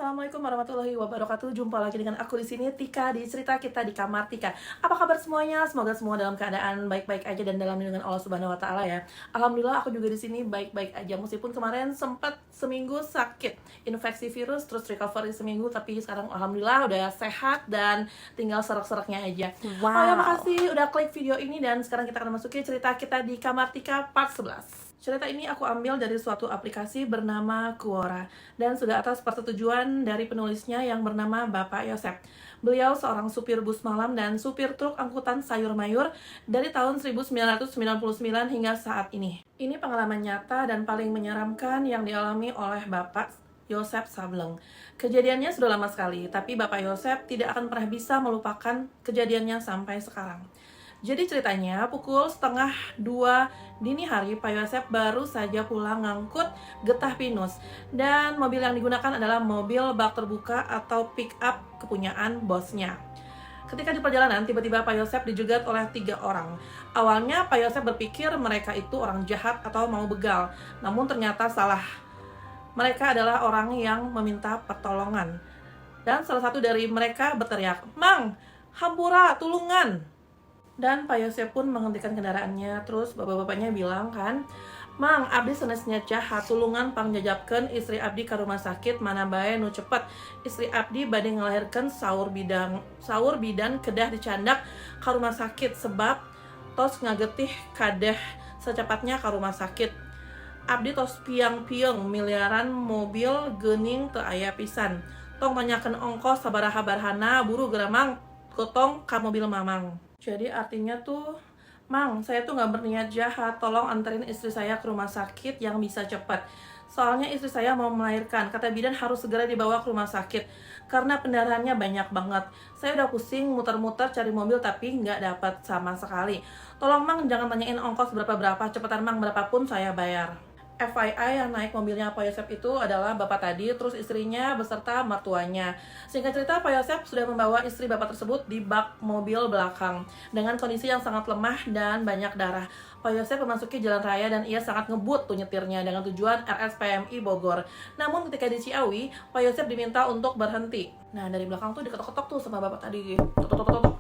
Assalamualaikum warahmatullahi wabarakatuh. Jumpa lagi dengan aku di sini, Tika, di cerita kita di kamar Tika. Apa kabar semuanya? Semoga semua dalam keadaan baik-baik aja dan dalam lindungan Allah Subhanahu wa taala ya. Alhamdulillah aku juga di sini baik-baik aja meskipun kemarin sempat seminggu sakit infeksi virus terus recovery seminggu, tapi sekarang alhamdulillah udah sehat dan tinggal serak-seraknya aja. Oh ya, makasih udah klik video ini dan sekarang kita akan masuki cerita kita di kamar Tika part 11. Cerita ini aku ambil dari suatu aplikasi bernama Quora dan sudah atas persetujuan dari penulisnya yang bernama Bapak Yosep. Beliau seorang supir bus malam dan supir truk angkutan sayur mayur dari tahun 1999 hingga saat ini. Ini pengalaman nyata dan paling menyeramkan yang dialami oleh Bapak Yosep Sableng. Kejadiannya sudah lama sekali, tapi Bapak Yosep tidak akan pernah bisa melupakan kejadiannya sampai sekarang. Jadi ceritanya pukul 1:30 dini hari Pak Yosep baru saja pulang ngangkut getah pinus. Dan mobil yang digunakan adalah mobil bak terbuka atau pick up kepunyaan bosnya. Ketika di perjalanan, tiba-tiba Pak Yosep dijegat oleh 3 orang. Awalnya Pak Yosep berpikir mereka itu orang jahat atau mau begal. Namun ternyata salah. Mereka adalah orang yang meminta pertolongan. Dan salah satu dari mereka berteriak, "Mang, hampura, tulungan!" Dan Pak Yosep pun menghentikan kendaraannya. Terus bapak-bapaknya bilang kan, "Mang, abdi sanesnya jahat, tulungan pangjajabkeun istri abdi ka rumah sakit mana bae nu cepet. Istri abdi bade ngelahirkeun saur bidan kedah dicandak ka rumah sakit sebab tos ngagetih kadeh secepatnya ka rumah sakit. Abdi tos piang-piang miliaran mobil geuning teu aya pisan. Tong tanyakeun ongkos sabaraha barhana buru geura Mang gotong ka mobil Mamang." Jadi artinya tuh, "Mang, saya tuh gak berniat jahat, tolong anterin istri saya ke rumah sakit yang bisa cepat. Soalnya istri saya mau melahirkan, kata bidan harus segera dibawa ke rumah sakit karena pendarahannya banyak banget. Saya udah pusing muter-muter cari mobil tapi nggak dapat sama sekali. Tolong Mang jangan tanyain ongkos berapa-berapa, cepetan Mang, berapapun saya bayar." FYI, yang naik mobilnya Pak Yosep itu adalah bapak tadi, terus istrinya beserta mertuanya. Singkat cerita, Pak Yosep sudah membawa istri bapak tersebut di bak mobil belakang dengan kondisi yang sangat lemah dan banyak darah. Pak Yosep memasuki jalan raya dan ia sangat ngebut tuh nyetirnya dengan tujuan RSPMI Bogor. Namun ketika di Ciawi, Pak Yosep diminta untuk berhenti. Nah, dari belakang tuh diketok-ketok tuh sama bapak tadi. Tok-tok-tok-tok.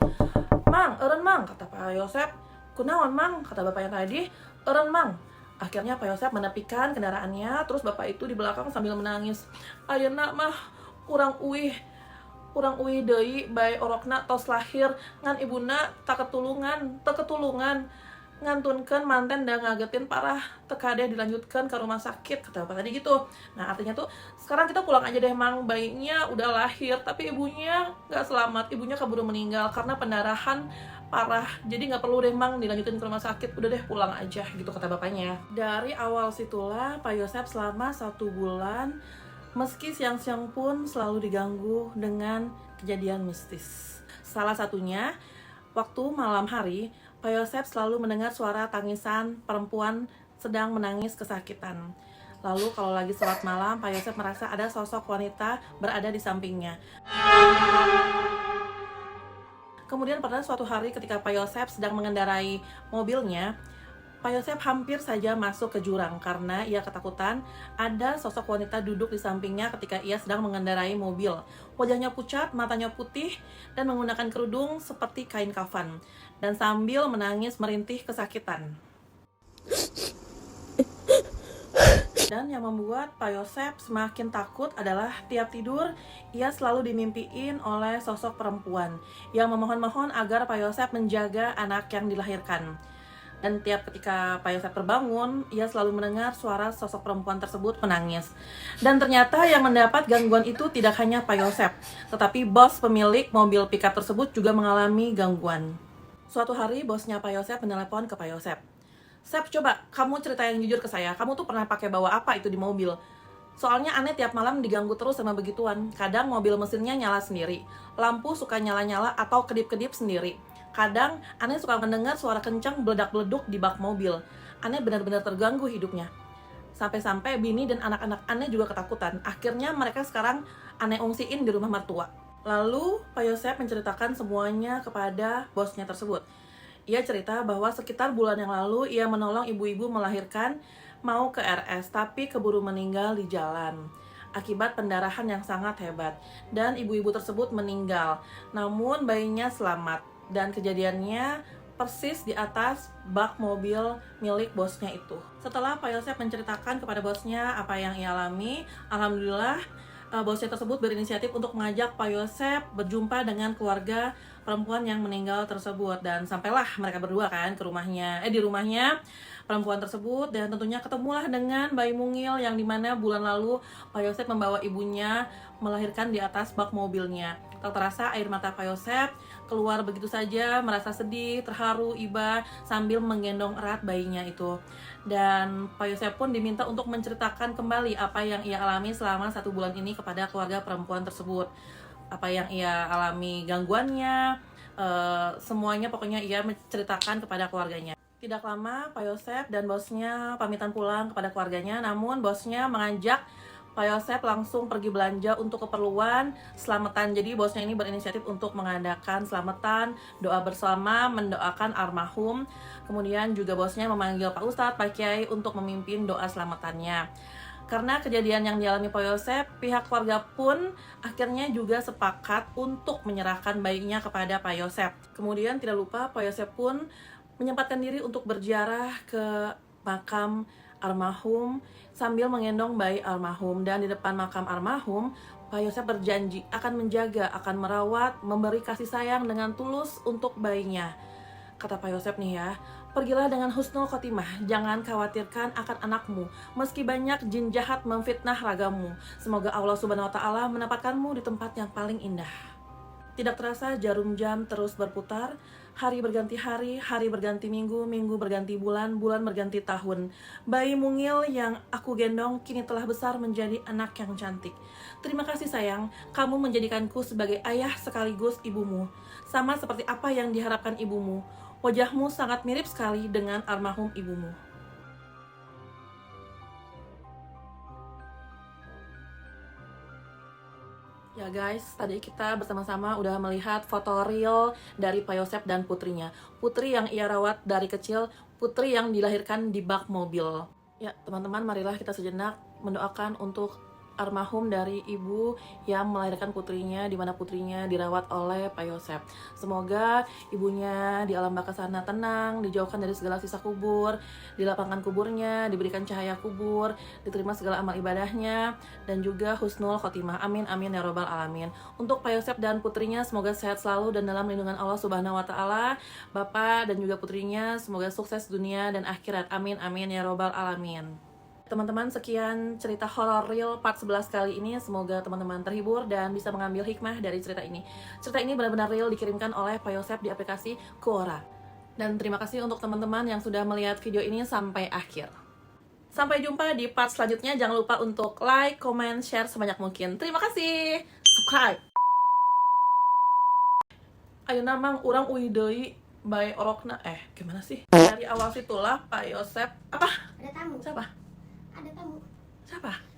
"Mang, eureun Mang," kata Pak Yosep. "Kunaon Mang?" kata bapaknya tadi. "Eureun Mang." Akhirnya Pak Yosep menepikan kendaraannya, terus bapak itu di belakang sambil menangis. "Ayeuna mah urang uih deui bae orokna tos lahir ngan ibuna teu ketulungan ngantunkeun manten da ngagetin parah teu kadeh dilanjutkeun ke rumah sakit," kata bapak tadi gitu. Nah, artinya tuh sekarang kita pulang aja deh Mang, bayinya udah lahir tapi ibunya nggak selamat, ibunya keburu meninggal karena pendarahan parah, jadi nggak perlu deh Mang dilanjutin ke rumah sakit, udah deh pulang aja gitu kata bapaknya. Dari awal situlah Pak Yosep selama 1 bulan meski siang-siang pun selalu diganggu dengan kejadian mistis. Salah satunya waktu malam hari Pak Yosep selalu mendengar suara tangisan perempuan sedang menangis kesakitan. Lalu kalau lagi sholat malam, Pak Yosep merasa ada sosok wanita berada di sampingnya. Kemudian pada suatu hari ketika Pak Yosep sedang mengendarai mobilnya, Pak Yosep hampir saja masuk ke jurang karena ia ketakutan ada sosok wanita duduk di sampingnya ketika ia sedang mengendarai mobil. Wajahnya pucat, matanya putih, dan menggunakan kerudung seperti kain kafan, dan sambil menangis merintih kesakitan. Dan yang membuat Pak Yosep semakin takut adalah tiap tidur ia selalu dimimpiin oleh sosok perempuan yang memohon-mohon agar Pak Yosep menjaga anak yang dilahirkan. Dan tiap ketika Pak Yosep terbangun, ia selalu mendengar suara sosok perempuan tersebut menangis. Dan ternyata yang mendapat gangguan itu tidak hanya Pak Yosep, tetapi bos pemilik mobil pickup tersebut juga mengalami gangguan. Suatu hari bosnya Pak Yosep menelepon ke Pak Yosep. "Sep, coba kamu ceritain jujur ke saya, kamu tuh pernah pakai bawa apa itu di mobil? Soalnya aneh tiap malam diganggu terus sama begituan. Kadang mobil mesinnya nyala sendiri, lampu suka nyala-nyala atau kedip-kedip sendiri. Kadang aneh suka mendengar suara kencang beledak-beleduk di bak mobil. Aneh benar-benar terganggu hidupnya. Sampai-sampai bini dan anak-anak aneh juga ketakutan. Akhirnya mereka sekarang aneh ungsiin di rumah mertua." Lalu Pak Yosep menceritakan semuanya kepada bosnya tersebut. Ia cerita bahwa sekitar bulan yang lalu ia menolong ibu-ibu melahirkan mau ke RS tapi keburu meninggal di jalan. akibat pendarahan yang sangat hebat. Dan ibu-ibu tersebut meninggal, namun bayinya selamat. Dan kejadiannya persis di atas bak mobil milik bosnya itu. Setelah Pak Yosep menceritakan kepada bosnya apa yang ia alami, alhamdulillah bosnya tersebut berinisiatif untuk mengajak Pak Yosep berjumpa dengan keluarga perempuan yang meninggal tersebut, dan sampailah mereka berdua kan ke rumahnya, di rumahnya perempuan tersebut, dan tentunya ketemulah dengan bayi mungil yang dimana bulan lalu Pak Yosep membawa ibunya melahirkan di atas bak mobilnya. Tak terasa air mata Pak Yosep keluar begitu saja, merasa sedih, terharu, iba sambil menggendong erat bayinya itu. Dan Pak Yosep pun diminta untuk menceritakan kembali apa yang ia alami selama 1 bulan ini kepada keluarga perempuan tersebut. Apa yang ia alami, gangguannya, semuanya pokoknya ia menceritakan kepada keluarganya. Tidak lama Pak Yosep dan bosnya pamitan pulang kepada keluarganya, namun bosnya mengajak Pak Yosep langsung pergi belanja untuk keperluan selamatan. Jadi bosnya ini berinisiatif untuk mengadakan selamatan, doa bersama, mendoakan almarhum. Kemudian juga bosnya memanggil Pak Ustadz, Pak Kiai untuk memimpin doa selamatannya. Karena kejadian yang dialami Pak Yosep, pihak keluarga pun akhirnya juga sepakat untuk menyerahkan bayinya kepada Pak Yosep. Kemudian tidak lupa Pak Yosep pun menyempatkan diri untuk berziarah ke makam almarhum sambil menggendong bayi almarhum. Dan di depan makam almarhum, Pak Yosep berjanji akan menjaga, akan merawat, memberi kasih sayang dengan tulus untuk bayinya. Kata Pak Yosep nih ya, pergilah dengan husnul khotimah, jangan khawatirkan akan anakmu, meski banyak jin jahat memfitnah ragamu. Semoga Allah Subhanahu wa Ta'ala menempatkanmu di tempat yang paling indah. Tidak terasa jarum jam terus berputar, hari berganti hari, hari berganti minggu, minggu berganti bulan, bulan berganti tahun. Bayi mungil yang aku gendong kini telah besar menjadi anak yang cantik. Terima kasih sayang, kamu menjadikanku sebagai ayah sekaligus ibumu. Sama seperti apa yang diharapkan ibumu. Wajahmu sangat mirip sekali dengan almarhum ibumu. Ya guys, tadi kita bersama-sama udah melihat foto real dari Pak Yosep dan putrinya. Putri yang ia rawat dari kecil, putri yang dilahirkan di bak mobil. Ya teman-teman, marilah kita sejenak mendoakan untuk almarhum dari ibu yang melahirkan putrinya, di mana putrinya dirawat oleh Pak Yosep. Semoga ibunya di alam baka sana tenang, dijauhkan dari segala sisa kubur, dilapangkan kuburnya, diberikan cahaya kubur, diterima segala amal ibadahnya, dan juga husnul khotimah. Amin amin ya robbal alamin. Untuk Pak Yosep dan putrinya semoga sehat selalu dan dalam lindungan Allah Subhanahu wa Ta'ala. Bapak dan juga putrinya semoga sukses dunia dan akhirat. Amin amin ya robbal alamin. Teman-teman, sekian cerita horor real part 11 kali ini. Semoga teman-teman terhibur dan bisa mengambil hikmah dari cerita ini. Cerita ini benar-benar real, dikirimkan oleh Pak Yosep di aplikasi Quora. Dan terima kasih untuk teman-teman yang sudah melihat video ini sampai akhir. Sampai jumpa di part selanjutnya. Jangan lupa untuk like, comment, share sebanyak mungkin. Terima kasih. Subscribe. Ayo namang urang uidei by orokna. Gimana sih? Dari awal situlah Pak Yosep. Apa? Ada tamu. Siapa? Ada tamu. Siapa?